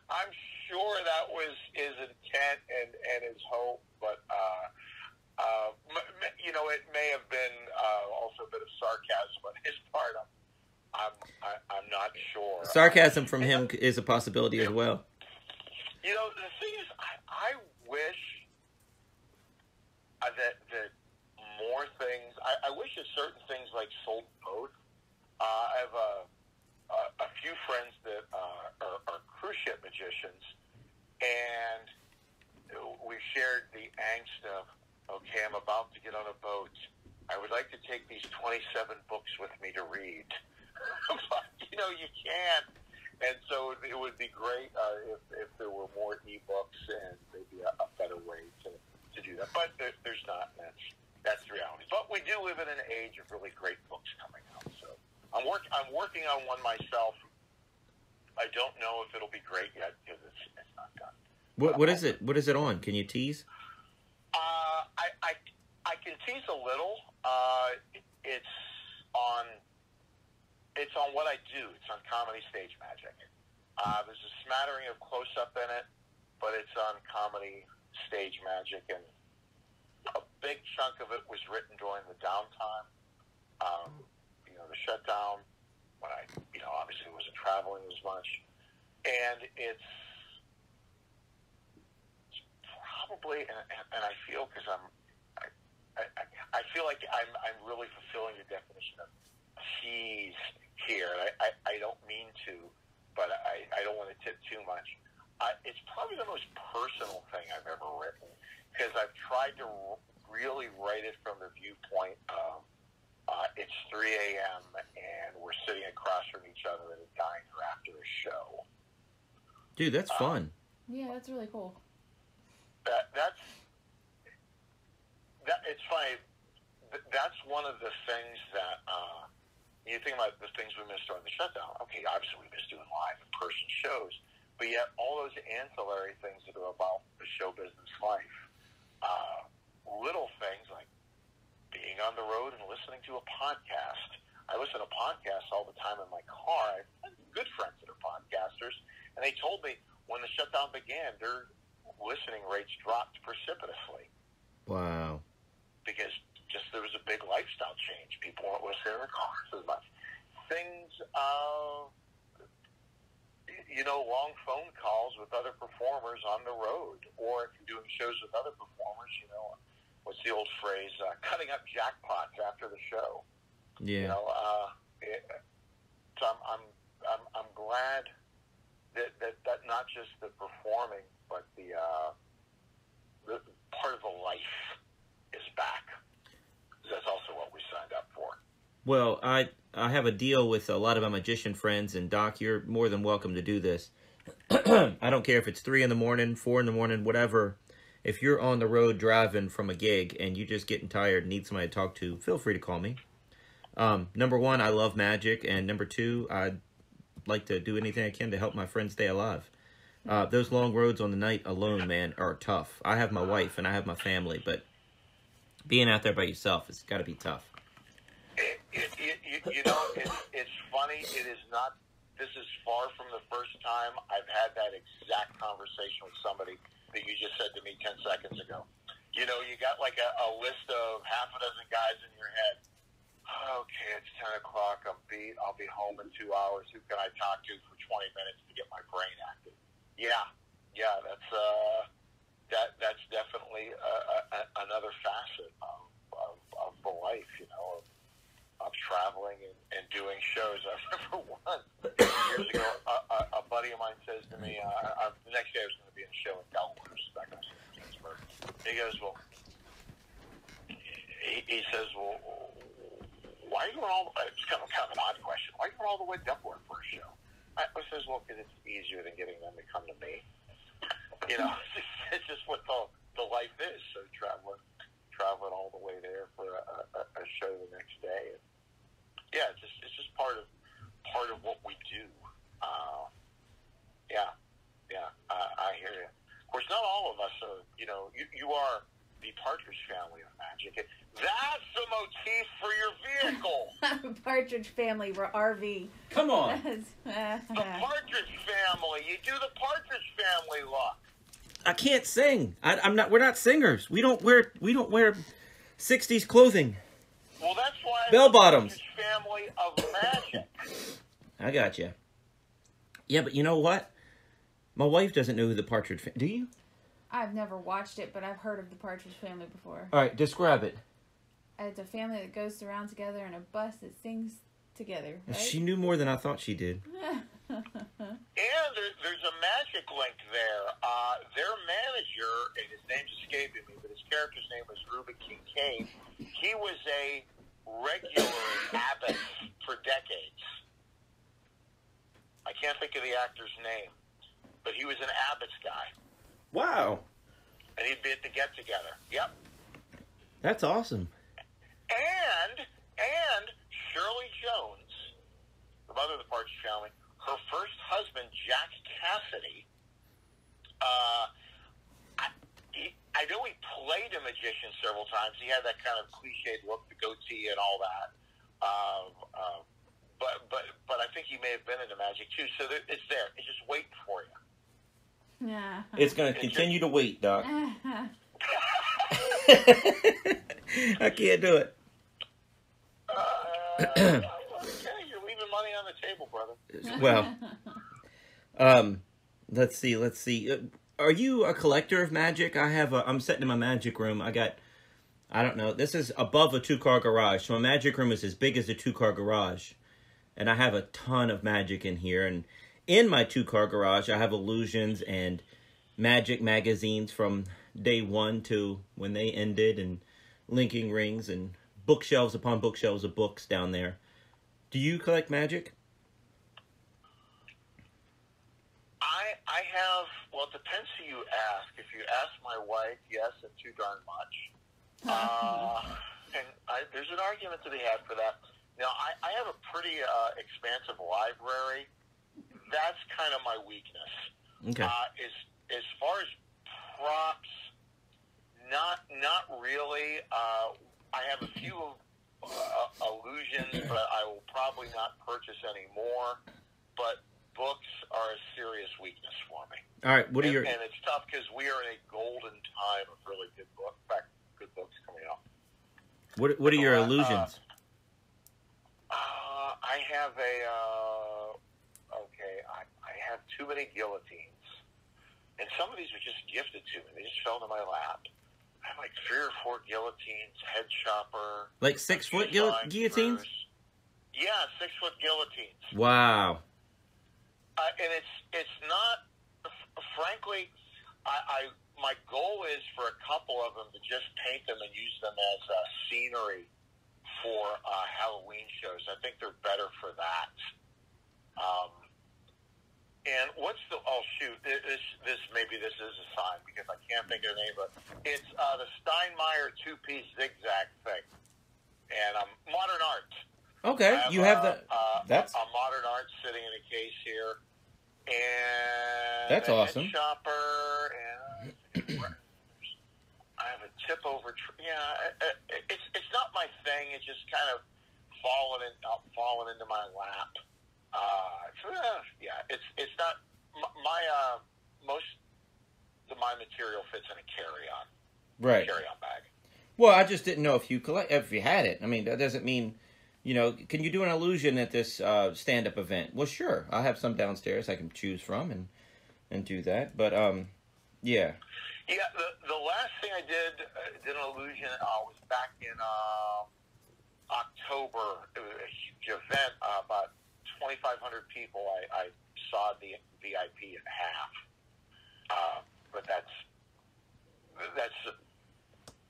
I'm sure that was his intent and his hope, but it may have been also a bit of sarcasm on his part. I'm not sure. Sarcasm from him is a possibility as well. The thing is, I wish that more things. I wish that certain things like sold both. I have a few friends that are cruise ship magicians, and we've shared the angst of, okay, I'm about to get on a boat. I would like to take these 27 books with me to read. But, you can't. And so it would be great if there were more e-books and maybe a better way to do that. But there's not. That's the reality. But we do live in an age of really great books coming out. So I'm working on one myself. I don't know if it'll be great yet because it's not done. What is it? What is it on? Can you tease? I can tease a little. It's on what I do. It's on comedy stage magic. There's a smattering of close-up in it, but it's on comedy stage magic, and a big chunk of it was written during the downtime. The shutdown when I, obviously wasn't traveling as much, and it's probably, and I feel because I feel like I'm really fulfilling the definition of tease here. I don't mean to, but I don't want to tip too much. It's probably the most personal thing I've ever written because I've tried to really write it from the viewpoint of it's 3 a.m. and we're sitting across from each other in a diner after a show. Dude, that's fun. Yeah, that's really cool. It's funny. That's one of the things that you think about the things we missed during the shutdown. Okay, obviously we missed doing live in-person shows, but yet all those ancillary things that are about the show business life, little things like being on the road and listening to a podcast. I listen to podcasts all the time in my car. I have good friends that are podcasters, and they told me when the shutdown began, their listening rates dropped precipitously. Wow. Because there was a big lifestyle change. People weren't listening in their cars as much. Things, long phone calls with other performers on the road, or if you're doing shows with other performers, what's the old phrase? Cutting up jackpots after the show. Yeah. So I'm glad that not just the performing, but the part of the life is back. That's also what we signed up for. Well, I have a deal with a lot of my magician friends, and Doc, you're more than welcome to do this. I don't care if it's 3 a.m, 4 a.m, whatever. If you're on the road driving from a gig and you're just getting tired and need somebody to talk to, feel free to call me. Number one, I love magic, and number two, I'd like to do anything I can to help my friends stay alive. Those long roads on the night alone, man, are tough. I have my wife and I have my family, but being out there by yourself, it's got to be tough. It's funny. It is not. This is far from the first time I've had that exact conversation with somebody that you just said to me 10 seconds ago. You got like a list of half a dozen guys in your head. Okay, it's 10 o'clock. I'm beat. I'll be home in 2 hours. Who can I talk to for 20 minutes to get my brain active? Yeah. That's definitely another facet of the life, of traveling and doing shows. I remember once years ago, a buddy of mine says to me, the next day I was going to be in a show in Delaware, back in Pittsburgh. He goes, he says, why are you going all? It's kind of an odd question. Why are you going all the way to Delaware for a show? I says, because it's easier than getting them to come to me. It's just what the life is. So traveling traveling all the way there for a show the next day. And yeah, it's just part of what we do. I hear you. Of course, not all of us are. You are the Partridge Family of magic. That's the motif for your vehicle. Partridge Family, we're RV. Come on. The Partridge Family. You do the Partridge Family look. I can't sing. I'm not. We're not singers. We don't wear 60s clothing. Well, that's why Bell bottoms. The Partridge Family of magic. I got you. Yeah, but you know what? My wife doesn't know who the Partridge Family. Do you? I've never watched it, but I've heard of the Partridge Family before. All right, describe it. It's a family that goes around together in a bus that sings together, right? She knew more than I thought she did. And there's a magic link there. Their manager, and his name's escaping me, but his character's name was Reuben Kincaid. He was a regular in Abbott for decades. I can't think of the actor's name, but he was an Abbott's guy. Wow. And he'd be at the get-together. Yep. That's awesome. And Shirley Jones, the mother of the Partridge Family, her first husband, Jack Cassidy, I know he played a magician several times. He had that kind of cliched look, the goatee and all that. But I think he may have been into magic too. So it's there. It's just waiting for you. Yeah. It's going to continue to wait, Doc. I can't do it. Okay, you're leaving money on the table, brother. Well, let's see. Are you a collector of magic? I'm sitting in my magic room. I don't know. This is above a 2-car garage. So my magic room is as big as a 2-car garage. And I have a ton of magic in here. And in my 2-car garage, I have illusions and magic magazines from day one to when they ended, and linking rings and bookshelves upon bookshelves of books down there. Do you collect magic? I have, well, it depends who you ask. If you ask my wife, yes, and too darn much. There's an argument to be had for that. Now, I have a pretty expansive library. That's kind of my weakness. Okay. As far as props, not really. I have a few illusions, but I will probably not purchase any more. But books are a serious weakness for me. All right. And it's tough because we are in a golden time of really good books. In fact, good books coming out. What are your illusions? I have I have too many guillotines. And some of these are just gifted to me. They just fell into my lap. I have like 3 or 4 guillotines, head chopper. Like 6-foot guillotines? Yeah, 6-foot guillotines. Wow. And it's not, frankly, my goal is for a couple of them to just paint them and use them as scenery for Halloween shows. I think they're better for that. And what's the, oh shoot, maybe this is a sign because I can't think of the name, but it's the Steinmeier 2-piece zigzag thing. And modern art. Okay, you have that's a modern art sitting in a case here. And that's awesome. Shopper, and I have a tip over. It's not my thing. It's just kind of fallen into my lap. It's not most of my material fits in a carry-on bag. Well, I just didn't know if you had it. I mean, that doesn't mean, can you do an illusion at this stand-up event? Well, sure. I'll have some downstairs I can choose from and do that. But, yeah. Yeah, the last thing I did an illusion was back in October. It was a huge event, about 2,500 people. I sawed the VIP in half. But that's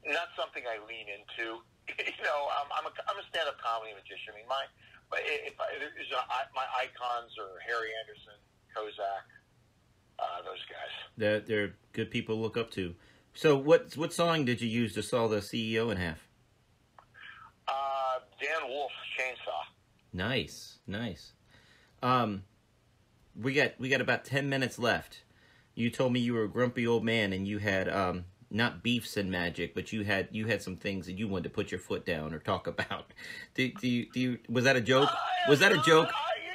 not something I lean into. I'm a stand-up comedy magician. I mean, my icons are Harry Anderson, Kozak, those guys. They're good people to look up to. So what song did you use to saw the CEO in half? Dan Wolf's Chainsaw. Nice. We got about 10 minutes left. You told me you were a grumpy old man and you had not beefs and magic, but you had some things that you wanted to put your foot down or talk about. Do you was that a joke? Was that a joke?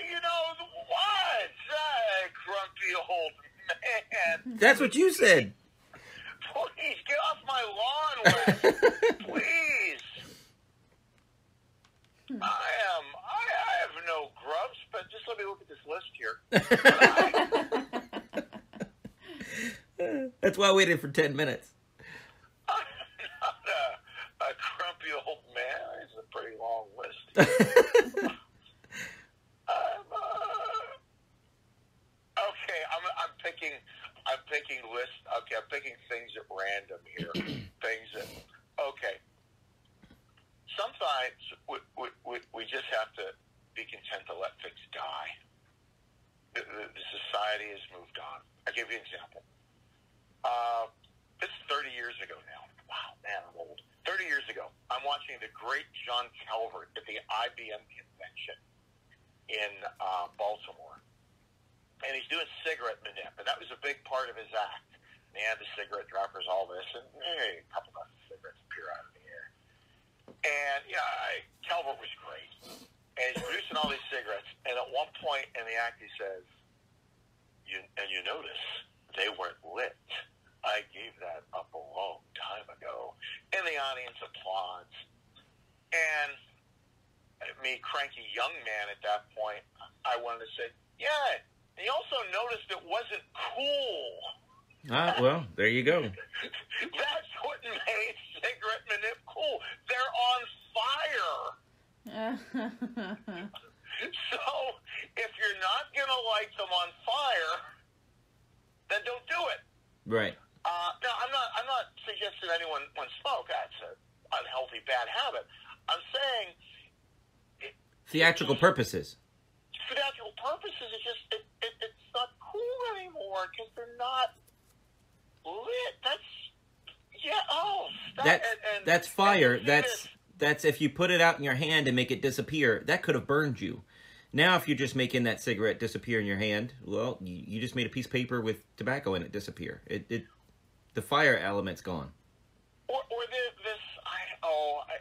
You know what? Grumpy old man. That's what you said. Please get off my lawn, Wes. Please. I have no grubs, but just let me look at this list here. That's why I waited for 10 minutes. I'm not a grumpy old man. It's a pretty long list. Okay, I'm picking lists. Okay, I'm picking things at random here. Okay. Sometimes we just have to be content to let things die. The society has moved on. I'll give you an example. It's 30 years ago now. Wow, man, I'm old. 30 years ago, I'm watching the great John Calvert at the IBM convention in Baltimore. And he's doing cigarette manip, and that was a big part of his act. And he had the cigarette droppers, all this, and a couple dozen cigarettes appear out of the air. And, Calvert was great. And he's producing all these cigarettes, and at one point in the act he says, you notice they weren't lit. I gave that up a long time ago. And the audience applauds. And me, cranky young man at that point, I wanted to say, yeah, and he also noticed it wasn't cool. Well, there you go. That's what made cigarette manip cool. They're on fire. So, if you're not going to light them on fire, then don't do it. Right. Now, I'm not suggesting anyone smoke. That's an unhealthy, bad habit. I'm saying... Theatrical purposes. Theatrical purposes, it's not cool anymore because they're not lit. That's fire. That's if you put it out in your hand and make it disappear, that could have burned you. Now, if you're just making that cigarette disappear in your hand, well, you just made a piece of paper with tobacco in it disappear. The fire element's gone.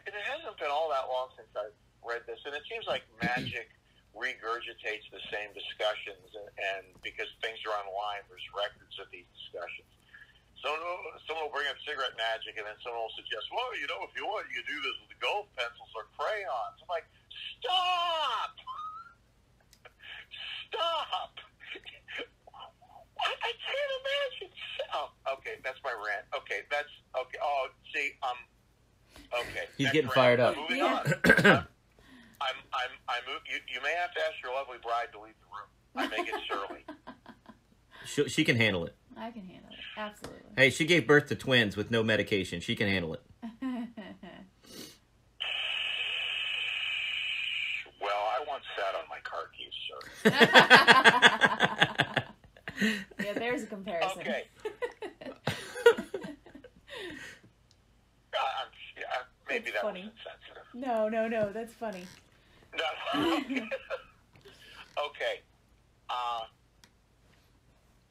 It hasn't been all that long since I've read this, and it seems like magic regurgitates the same discussions, and because things are online, there's records of these discussions. Someone will bring up cigarette magic, and then someone will suggest, well, if you want, you can do this with the gold pencils or crayons. I'm like, stop! Stop! I can't imagine. Oh, okay, that's my rant. Okay, that's okay. Oh, see, okay. He's getting fired up. Moving on. You may have to ask your lovely bride to leave the room. I make it surly. She can handle it. I can handle it. Absolutely. Hey, she gave birth to twins with no medication. She can handle it. Well, I once sat on my car keys, sir. Yeah, there's a comparison. Okay. Maybe that's that funny. wasn't sensitive. No, that's funny. No. Okay.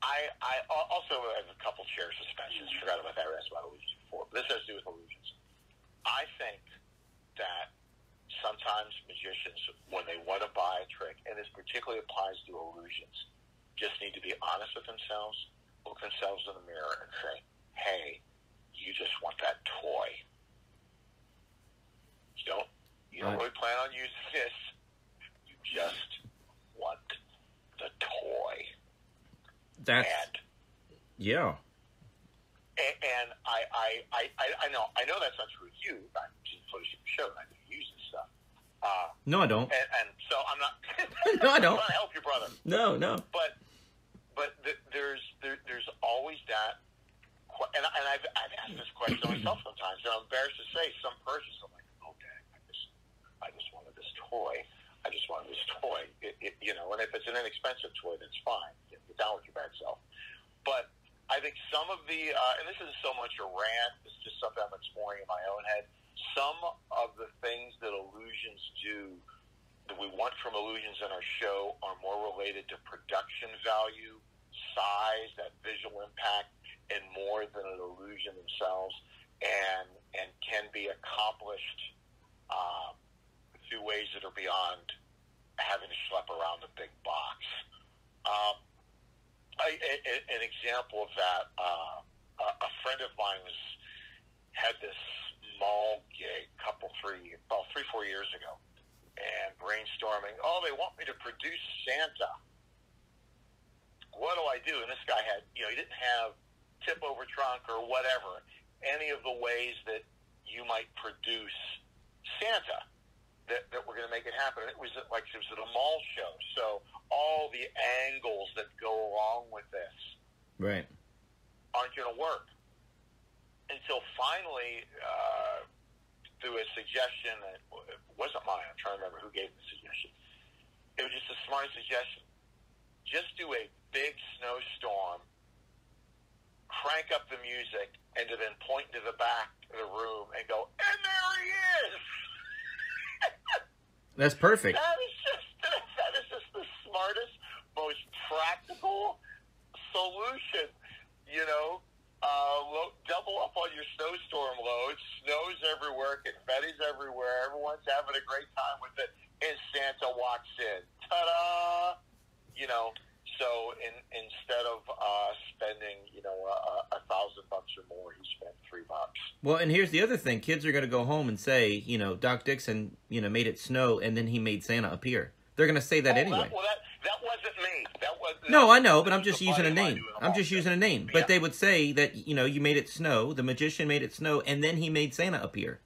I also have a couple chair suspensions. Forgot about that. I asked about illusions before. This has to do with illusions. I think that sometimes magicians, when they want to buy a trick, and this particularly applies to illusions, just need to be honest with themselves, look themselves in the mirror, and say, hey, you just want that toy. You don't really plan on using this. You just want the toy. Yeah. And I know that's not true with you. I'm just supposed to show that you use this stuff. No, I don't. And so I'm not. No, I don't. I'm trying to help your brother. No. But there's always that. And I've asked this question myself sometimes, and I'm embarrassed to say some purchase. I'm like, oh dang, I just wanted this toy. I just wanted this toy. And if it's an inexpensive toy, that's fine. Get down with your bad self. But I think some some of the, and this isn't so much a rant, it's just something I'm exploring in my own head. Some of the things that illusions do, that we want from illusions in our show, are more related to production value, size, that visual impact, and more than an illusion themselves, and can be accomplished through ways that are beyond having to schlep around a big box. An example of that, a friend of mine had this mall gig about 3-4 years ago, and brainstorming, they want me to produce Santa. What do I do? And this guy had, he didn't have tip over trunk or whatever, any of the ways that you might produce Santa that were going to make it happen. It was at a mall show, so all the angles that go along with this right aren't going to work. Until finally, through a suggestion that wasn't mine, I'm trying to remember who gave the suggestion. It was just a smart suggestion. Just do a big snowstorm, crank up the music, and then point to the back of the room and go, and there he is! That's perfect. That is just the smartest, most practical solution. Double up on your snowstorm load. Snow's everywhere, confetti's everywhere. Everyone's having a great time with it, and Santa walks in. Ta-da! So instead of spending, $1,000 or more, he spent $3. Well, and here's the other thing: kids are going to go home and say, Doc Dixon, made it snow, and then he made Santa appear. They're going to say that anyway. That wasn't me. No, I know, but I'm just using a name. But they would say that, you made it snow, the magician made it snow, and then he made Santa appear.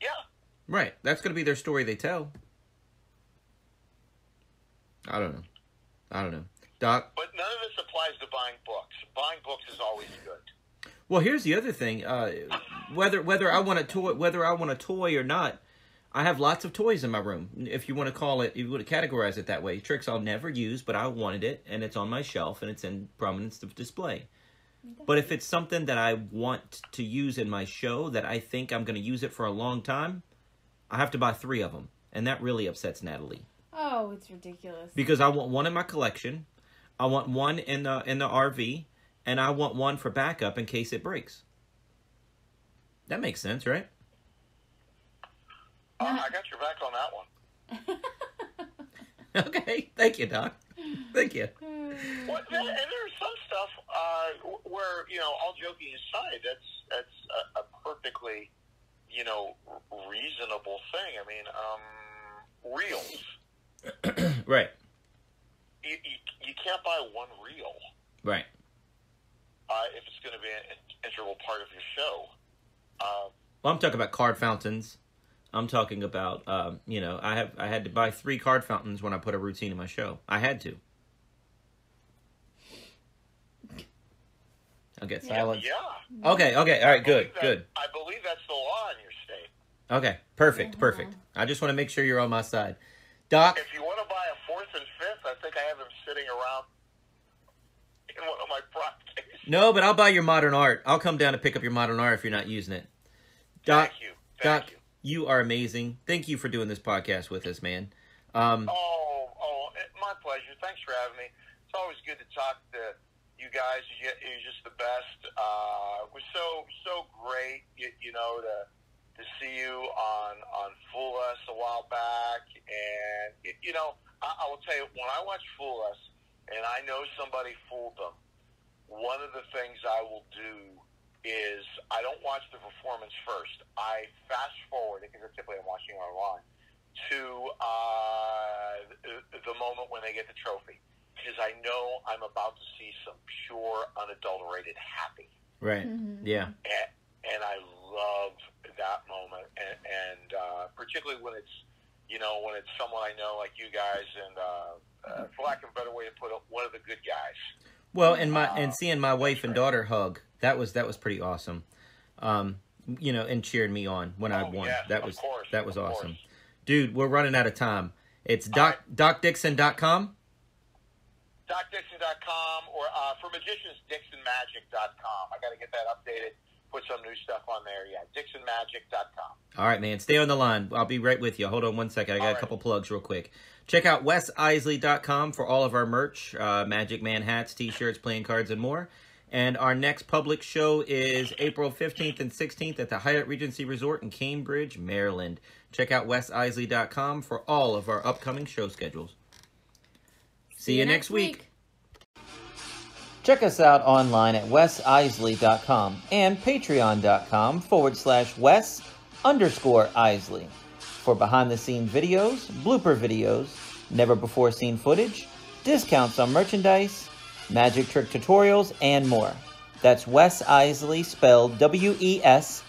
Yeah. Right. That's going to be their story they tell. I don't know. Doc? But none of this applies to buying books. Buying books is always good. Well, here's the other thing. Whether I want a toy or not, I have lots of toys in my room. If you want to call it, if you want to categorize it that way. Tricks I'll never use, but I wanted it, and it's on my shelf, and it's in prominence of display. But if it's something that I want to use in my show, that I think I'm going to use it for a long time, I have to buy 3 of them. And that really upsets Natalie. Oh, it's ridiculous. Because I want one in my collection, I want one in the RV, and I want one for backup in case it breaks. That makes sense, right? I got your back on that one. Okay, thank you, Doc. Thank you. Well, and there's some stuff where, all joking aside, that's a perfectly, reasonable thing. I mean, reels. Right. You can't buy one reel. Right. If it's going to be an integral part of your show. Well, I'm talking about card fountains. I'm talking about, I had to buy 3 card fountains when I put a routine in my show. I had to. I'll get silence. Yeah. Okay. All right. Good. I believe that's the law in your state. Okay. Perfect. I just want to make sure you're on my side. Doc? If you want to buy a 4th and 5th, I think I have them sitting around in one of my properties. No, but I'll buy your modern art. I'll come down to pick up your modern art if you're not using it. Doc, Thank you. Doc, you are amazing. Thank you for doing this podcast with us, man. My pleasure. Thanks for having me. It's always good to talk to you guys. You're just the best. It was so great, to see you on Fool Us a while back. And, I will tell you, when I watch Fool Us and I know somebody fooled them, one of the things I will do is I don't watch the performance first. I fast forward, because typically I'm watching online, to the moment when they get the trophy. Because I know I'm about to see some pure, unadulterated happy. Right. Mm-hmm. Yeah. And I love that moment. And particularly when it's, when it's someone I know like you guys, and for lack of a better way to put it, one of the good guys. Well, and seeing my wife and daughter hug, that was pretty awesome. And cheering me on when I won. Yes, that was awesome. Course. Dude, we're running out of time. It's docdixon.com. DocDixon.com, or for magicians, DixonMagic.com. I got to get that updated. Put some new stuff on there. Yeah, DixonMagic.com. All right, man. Stay on the line. I'll be right with you. Hold on one second. I got a couple plugs real quick. Check out WesIseli.com for all of our merch, Magic Man hats, T-shirts, playing cards, and more. And our next public show is April 15th and 16th at the Hyatt Regency Resort in Cambridge, Maryland. Check out WesIseli.com for all of our upcoming show schedules. See you next week. Check us out online at WesIseli.com and Patreon.com/Wes_Iseli for behind-the-scenes videos, blooper videos, never-before-seen footage, discounts on merchandise, magic trick tutorials, and more. That's Wes Iseli, spelled W-E-S-I-S-E-L-I.